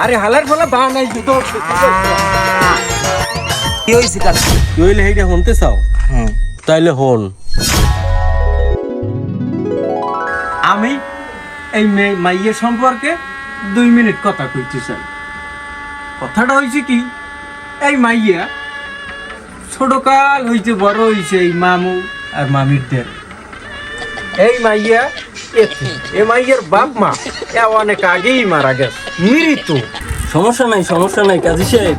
আরে হালার ফলা বা নাই তো কি হইছে কাকা? তুই হইলে এইটা শুনতে চাও? তাইলে হন। আমি এই মাইয়ের সম্পর্কে 2 মিনিট কথা কইতে চাই। কথাটা হয়েছে কি, এই মাইয়া ছোটকাল হইতে বড় হইছে এই মামু আর মামির দের। এই মাইয়া এ মাইয়ের বাপ মা অনেক আগেই মারা গেছে, মৃত্যু। সমস্যা নাই কাজী সাহেব,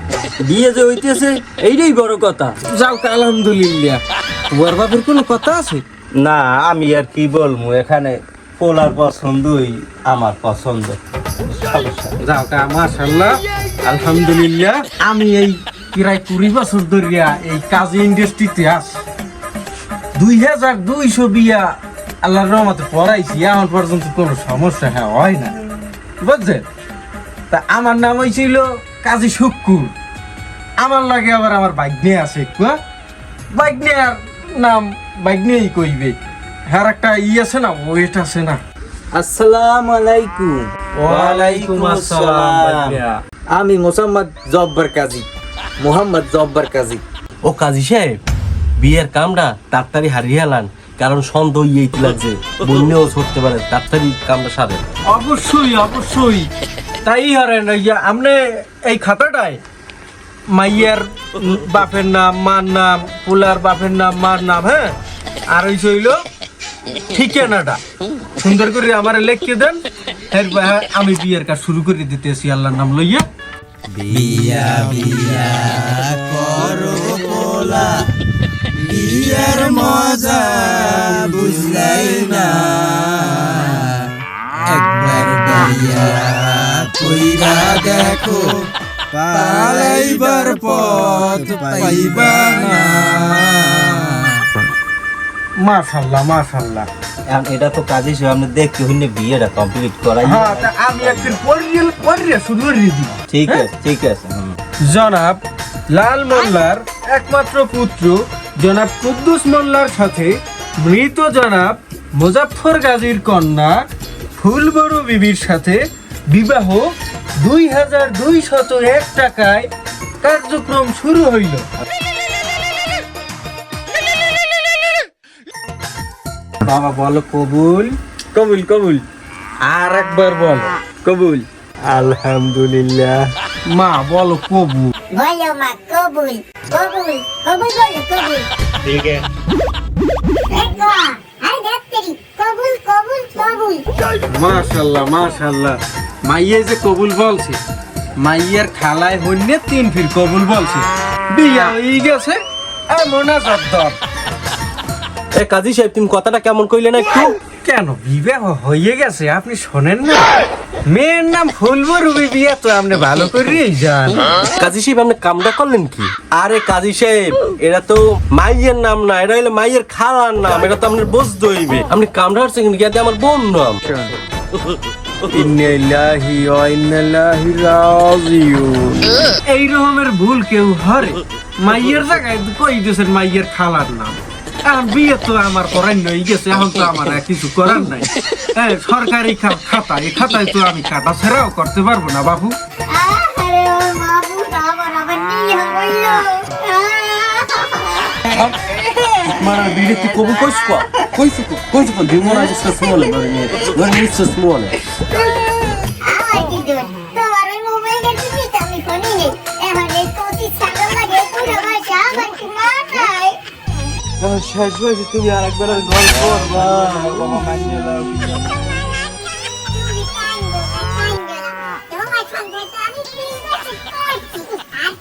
বিয়ে যে হইতেছে এইটাই বড় কথা। যাও আলহামদুলিল্লাহ। তোমার বাপের কোনো কথা আছে? না, আমি আর কি বলবো, এখানে পোলার পছন্দই আমার পছন্দ। যাও মাশাআল্লাহ আলহামদুলিল্লাহ। আমি এই প্রায় 20 বছর ধরিয়া এই কাজী ইন্ডাস্ট্রিতে আছি। 2200 বিয়া আল্লাহর রহমতে পড়াইছি, এখন পর্যন্ত কোনো সমস্যা হয় না, বুঝছেন? তা আমার নাম হয়েছিল কাজী শুক্কুর। আমার লাগে আবার আমার বাইগনে আছে, বাইগনের নাম বাইগনেই কইবে। হ্যাঁ একটা আছে না, ওয়েট আছে না। আসসালামু আলাইকুম। ওয়ালাইকুম আসসালাম। আমি মোহাম্মদ জব্বার কাজী। ও কাজী সাহেব, বিয়ের কামটা তাড়াতাড়ি হারিয়ে এলান, কারণ সন্দেহ ইয়েই লাগছে, বন্যেও ছড়তে পারে, তাড়াতাড়ি কামটা সারেন। অবশ্যই তাই হারেন। আপনি এই খাতাটায় মাইয়ার বাপের নাম, মার নাম, পোলার বাপের নাম, মার নাম, হ্যাঁ, আর ওই হইল ঠিকানাটা সুন্দর করে আমার লিখে দেন। আমি বিয়ের কাজ শুরু করে দিতেছি আল্লাহর নাম লইয়া। বিয়া বিয়া করো পোলা, বিয়ার মজা বুঝলাই না, একবার বিয়া কইরা দেখো, পালাইবার পথ পাইবা না। মাশাআল্লাহ। এটা তো কাজী সাহেব, আপনি দেখতে হইলে বিয়েটা কমপ্লিট করাই। হ্যাঁ, তা আমি একদিন পড়িয়া শুরু করে দিই। ঠিক আছে। জনাব লাল মোল্লার একমাত্র পুত্র জনাব কুদ্দুস মোল্লার সাথে মৃত জনাব মুজাফফর গাজীর কন্যা ফুলবড়ু বিবির সাথে বিবাহ 2201 টাকায় কার্যক্রম শুরু হইল। বাবা বলো কবুল। কবুল। আর একবার বলো কবুল। আলহামদুলিল্লাহ। মা বলো কবুল। বলো মা কবুল বলো কবুল। ঠিক আছে। দেখো আই ডাক্তারি কবুল। মাশাআল্লাহ। মাইয়ে যে কবুল বলছে, মাইয়ের খালায় হইনে 3 ফির কবুল বলছে, বিয়া হয়ে গেছে। মোনাজাত দর। এ কাজী সাহেব, তুমি কথাটা কেমন কইলেন একটু? কেন বিবাহ হয়ে গেছে আপনি শোনেন না? মেয়ের নাম ফুলবড়ু বিবি, তো আপনি ভালো করেই জান। কাজী সাহেব, আপনি কামটা করলেন কি? আরে কাজী সাহেব, এটা তো মাইয়ের নাম না, এটা হইলে মাইয়ের খালার নাম, এটা তো আপনার বুঝতে হইবে। আপনি কামটা করছেন কিন্তু আমার বোন নাম। ইন্নালিল্লাহি ওয়া ইন্নাইলাহি রাজিউন। এই রকমের ভুল কেউ হরে? মাইয়ের জায়গায় কই দিয়েছেন মাইয়ের খালার নাম। এখন বিয়ে তো আমার করাই নই গেছে, এখন তো আমার আর কিছু করার নাই। সরকারি খাতা, এই খাতায় তো আমি কাটা ছেড়াও করতে পারবো না বাবু। আরে ও বাবু আবার বিয়ে হইল। Mara, biri tu como coisa com demora a gente se mola, não é isso se mola. I দিদুন তোমার ওই মোবাইলের টিভিতে আমি শুনি নি, এখন এই কোটি ছাগল লাগে পুরো ভাষা আমার কি মাথায়। শেষ হয়েছে, তুমি আর একবার গল্প করবা। তুমি কান্দো না, তোমার সঙ্গে তো আমি 3 বছর করছি, আর